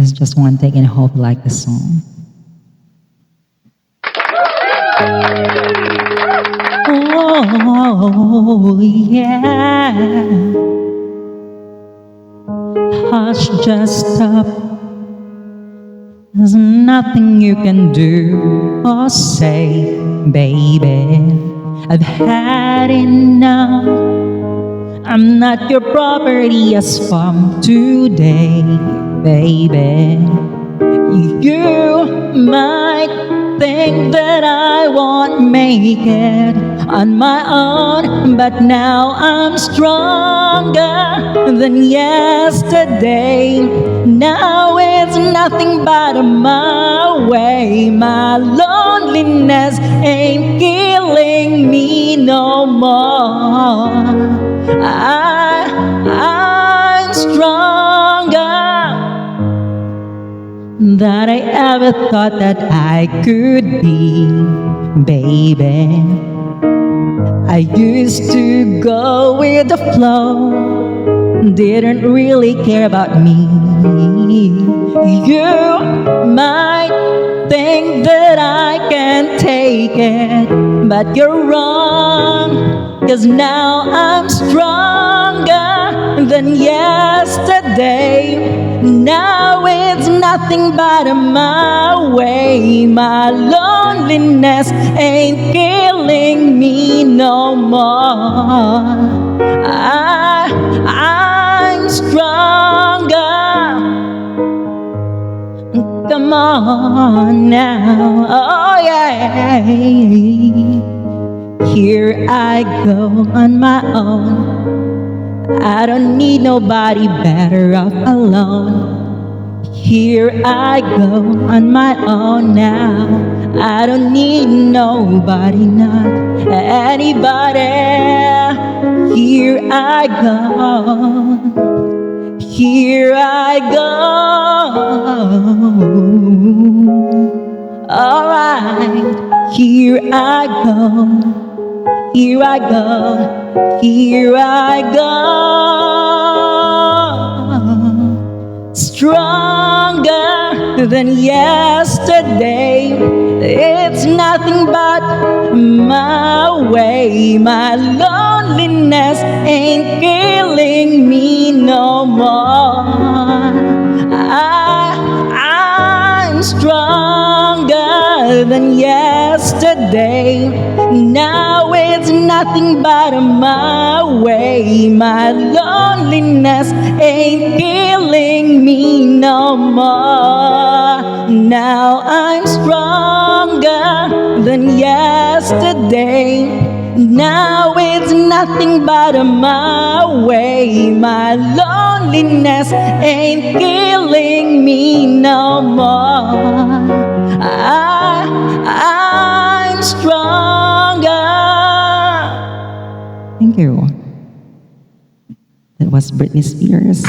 It's just one take, and I hope you like the song. Oh, yeah. Hush, just stop. There's nothing you can do or say, baby. I've had enough. I'm not your property as from today, baby. You might think that I won't make it on my own, but now I'm stronger than yesterday. Now it's nothing but my way. My loneliness ain't killing me no more. I'm stronger than I ever thought that I could be, baby. I used to go with the flow, didn't really care about me. You might think that I can take it, but you're wrong, 'cause now I'm stronger than yesterday. Now it's nothing but my way. My loneliness ain't killing me no more. I'm stronger. Come on now, oh yeah. Here I go on my own. I don't need nobody, better off alone. Here I go on my own now. I don't need nobody, not anybody. Here I go. Here I go. Alright, here I go. Here I go. Here I go. Stronger than yesterday. It's nothing but my way. My loneliness ain't killing me no more. I'm stronger than yesterday. Now it's nothing but my way. My loneliness ain't killing me no more. Now I'm stronger than yesterday. Now it's nothing but my way. My loneliness ain't killing me no more. I'm stronger. Thank you. That was Britney Spears.